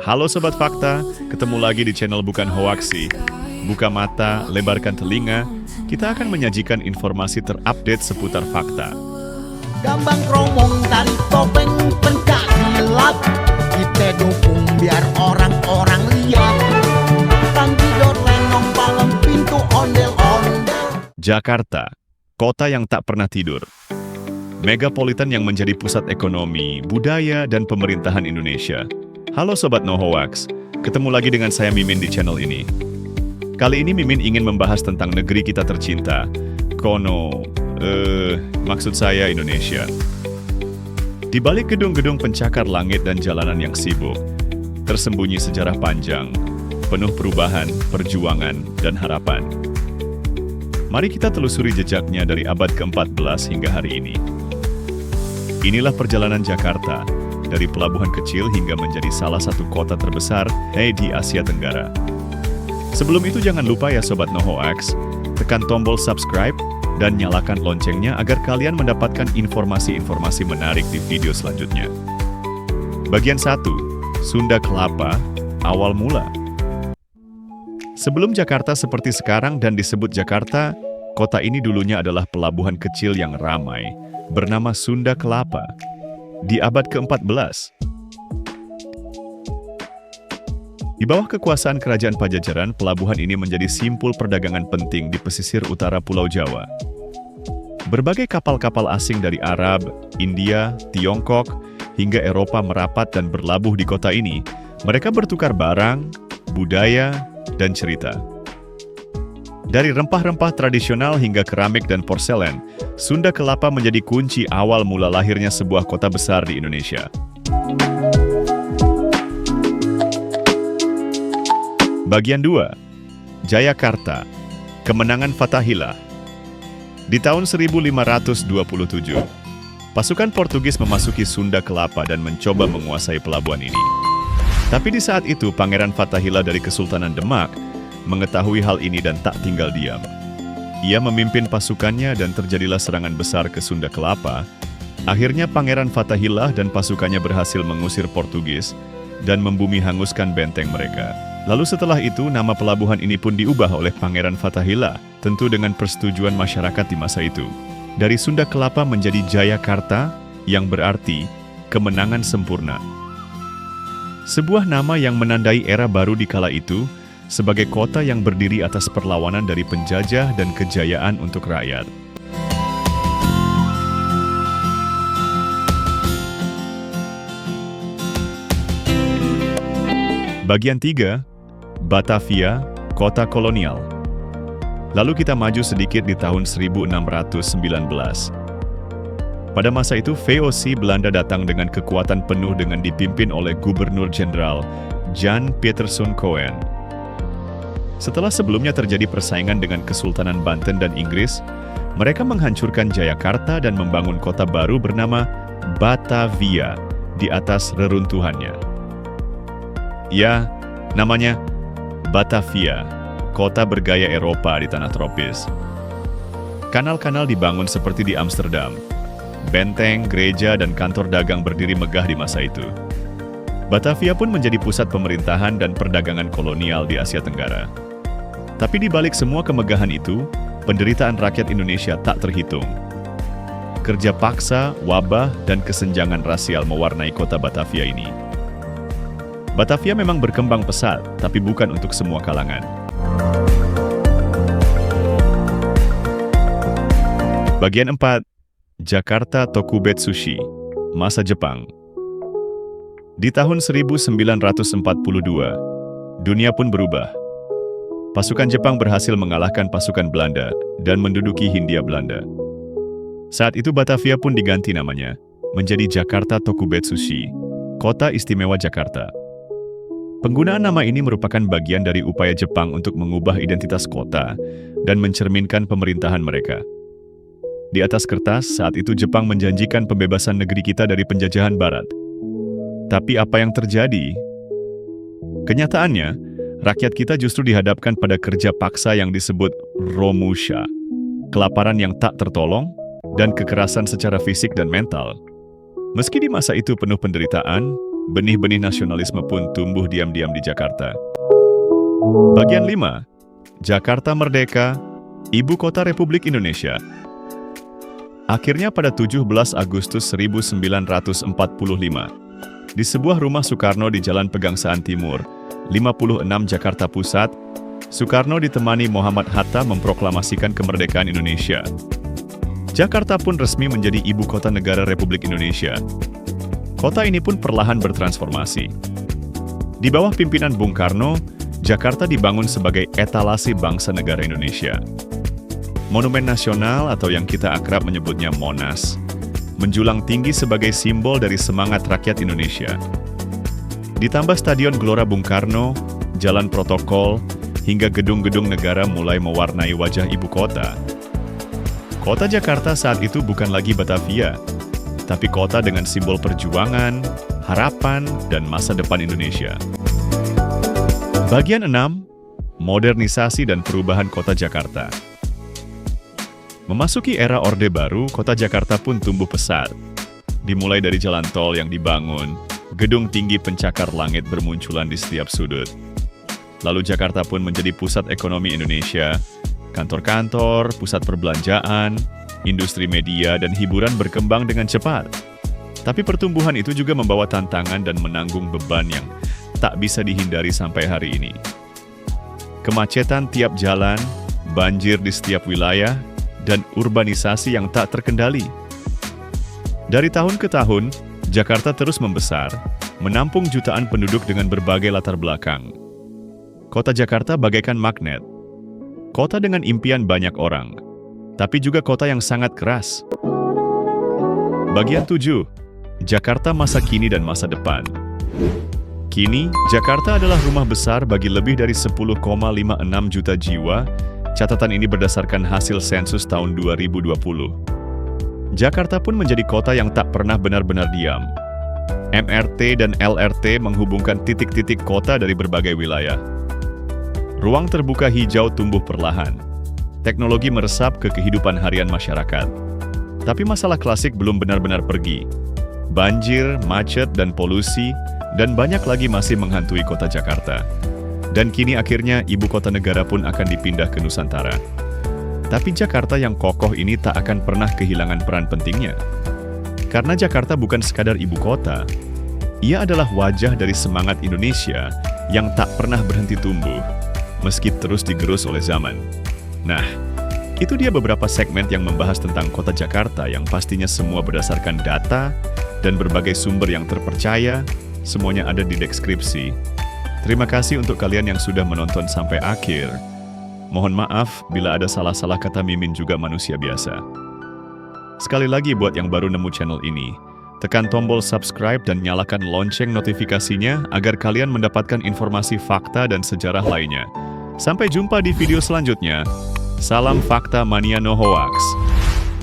Halo Sobat Fakta, ketemu lagi di channel Bukan Hoaksi. Buka mata, lebarkan telinga, kita akan menyajikan informasi terupdate seputar fakta. Gambang kromong tali topeng pencak silat, kita dukung biar orang-orang lihat. Tanggidor lenong palem pintu ondel-ondel. Jakarta, kota yang tak pernah tidur. Megapolitan yang menjadi pusat ekonomi, budaya, dan pemerintahan Indonesia. Halo Sobat No Hoax, ketemu lagi dengan saya Mimin di channel ini. Kali ini Mimin ingin membahas tentang negeri kita tercinta, maksud saya Indonesia. Di balik gedung-gedung pencakar langit dan jalanan yang sibuk, tersembunyi sejarah panjang, penuh perubahan, perjuangan, dan harapan. Mari kita telusuri jejaknya dari abad ke-14 hingga hari ini. Inilah perjalanan Jakarta, dari pelabuhan kecil hingga menjadi salah satu kota terbesar di Asia Tenggara. Sebelum itu jangan lupa ya Sobat No Hoax, tekan tombol subscribe dan nyalakan loncengnya agar kalian mendapatkan informasi-informasi menarik di video selanjutnya. Bagian 1, Sunda Kelapa, awal mula. Sebelum Jakarta seperti sekarang dan disebut Jakarta, kota ini dulunya adalah pelabuhan kecil yang ramai, bernama Sunda Kelapa, di abad ke-14. Di bawah kekuasaan Kerajaan Pajajaran, pelabuhan ini menjadi simpul perdagangan penting di pesisir utara Pulau Jawa. Berbagai kapal-kapal asing dari Arab, India, Tiongkok, hingga Eropa merapat dan berlabuh di kota ini. Mereka bertukar barang, budaya, dan cerita. Dari rempah-rempah tradisional hingga keramik dan porselen, Sunda Kelapa menjadi kunci awal mula lahirnya sebuah kota besar di Indonesia. Bagian 2, Jayakarta, kemenangan Fathahillah. Di tahun 1527, pasukan Portugis memasuki Sunda Kelapa dan mencoba menguasai pelabuhan ini. Tapi di saat itu, Pangeran Fathahillah dari Kesultanan Demak mengetahui hal ini dan tak tinggal diam. Ia memimpin pasukannya dan terjadilah serangan besar ke Sunda Kelapa. Akhirnya Pangeran Fathahillah dan pasukannya berhasil mengusir Portugis dan membumi hanguskan benteng mereka. Lalu setelah itu, nama pelabuhan ini pun diubah oleh Pangeran Fathahillah, tentu dengan persetujuan masyarakat di masa itu. Dari Sunda Kelapa menjadi Jayakarta, yang berarti kemenangan sempurna. Sebuah nama yang menandai era baru di kala itu, sebagai kota yang berdiri atas perlawanan dari penjajah dan kejayaan untuk rakyat. Bagian 3, Batavia, kota kolonial. Lalu kita maju sedikit di tahun 1619. Pada masa itu, VOC Belanda datang dengan kekuatan penuh dengan dipimpin oleh Gubernur Jenderal Jan Pieterszoon Koen. Setelah sebelumnya terjadi persaingan dengan Kesultanan Banten dan Inggris, mereka menghancurkan Jayakarta dan membangun kota baru bernama Batavia di atas reruntuhannya. Ya, namanya Batavia, kota bergaya Eropa di tanah tropis. Kanal-kanal dibangun seperti di Amsterdam. Benteng, gereja, dan kantor dagang berdiri megah di masa itu. Batavia pun menjadi pusat pemerintahan dan perdagangan kolonial di Asia Tenggara. Tapi di balik semua kemegahan itu, penderitaan rakyat Indonesia tak terhitung. Kerja paksa, wabah, dan kesenjangan rasial mewarnai kota Batavia ini. Batavia memang berkembang pesat, tapi bukan untuk semua kalangan. Bagian 4, Jakarta Tokubetsushi, masa Jepang. Di tahun 1942, dunia pun berubah. Pasukan Jepang berhasil mengalahkan pasukan Belanda dan menduduki Hindia Belanda. Saat itu Batavia pun diganti namanya, menjadi Jakarta Tokubetsushi, Kota Istimewa Jakarta. Penggunaan nama ini merupakan bagian dari upaya Jepang untuk mengubah identitas kota dan mencerminkan pemerintahan mereka. Di atas kertas, saat itu Jepang menjanjikan pembebasan negeri kita dari penjajahan Barat. Tapi apa yang terjadi? Kenyataannya, rakyat kita justru dihadapkan pada kerja paksa yang disebut romusha, kelaparan yang tak tertolong, dan kekerasan secara fisik dan mental. Meski di masa itu penuh penderitaan, benih-benih nasionalisme pun tumbuh diam-diam di Jakarta. Bagian 5. Jakarta Merdeka, Ibu Kota Republik Indonesia. Akhirnya pada 17 Agustus 1945, di sebuah rumah Soekarno di Jalan Pegangsaan Timur, 56 Jakarta Pusat, Soekarno ditemani Muhammad Hatta memproklamasikan kemerdekaan Indonesia. Jakarta pun resmi menjadi ibu kota negara Republik Indonesia. Kota ini pun perlahan bertransformasi. Di bawah pimpinan Bung Karno, Jakarta dibangun sebagai etalase bangsa negara Indonesia. Monumen Nasional atau yang kita akrab menyebutnya Monas, menjulang tinggi sebagai simbol dari semangat rakyat Indonesia. Ditambah Stadion Gelora Bung Karno, jalan protokol, hingga gedung-gedung negara mulai mewarnai wajah ibu kota. Kota Jakarta saat itu bukan lagi Batavia, tapi kota dengan simbol perjuangan, harapan, dan masa depan Indonesia. Bagian 6. Modernisasi dan perubahan kota Jakarta. Memasuki era Orde Baru, kota Jakarta pun tumbuh pesat. Dimulai dari jalan tol yang dibangun, gedung tinggi pencakar langit bermunculan di setiap sudut. Lalu Jakarta pun menjadi pusat ekonomi Indonesia, kantor-kantor, pusat perbelanjaan, industri media, dan hiburan berkembang dengan cepat. Tapi pertumbuhan itu juga membawa tantangan dan menanggung beban yang tak bisa dihindari sampai hari ini. Kemacetan tiap jalan, banjir di setiap wilayah, dan urbanisasi yang tak terkendali. Dari tahun ke tahun, Jakarta terus membesar, menampung jutaan penduduk dengan berbagai latar belakang. Kota Jakarta bagaikan magnet. Kota dengan impian banyak orang, tapi juga kota yang sangat keras. Bagian 7. Jakarta masa kini dan masa depan. Kini, Jakarta adalah rumah besar bagi lebih dari 10,56 juta jiwa. Catatan ini berdasarkan hasil sensus tahun 2020. Jakarta pun menjadi kota yang tak pernah benar-benar diam. MRT dan LRT menghubungkan titik-titik kota dari berbagai wilayah. Ruang terbuka hijau tumbuh perlahan. Teknologi meresap ke kehidupan harian masyarakat. Tapi masalah klasik belum benar-benar pergi. Banjir, macet, dan polusi, dan banyak lagi masih menghantui kota Jakarta. Dan kini akhirnya ibu kota negara pun akan dipindah ke Nusantara. Tapi Jakarta yang kokoh ini tak akan pernah kehilangan peran pentingnya. Karena Jakarta bukan sekadar ibu kota, ia adalah wajah dari semangat Indonesia yang tak pernah berhenti tumbuh, meski terus digerus oleh zaman. Nah, itu dia beberapa segmen yang membahas tentang kota Jakarta yang pastinya semua berdasarkan data dan berbagai sumber yang terpercaya. Semuanya ada di deskripsi. Terima kasih untuk kalian yang sudah menonton sampai akhir. Mohon maaf bila ada salah-salah kata, Mimin juga manusia biasa. Sekali lagi buat yang baru nemu channel ini, tekan tombol subscribe dan nyalakan lonceng notifikasinya agar kalian mendapatkan informasi fakta dan sejarah lainnya. Sampai jumpa di video selanjutnya. Salam Fakta Mania No Hoax.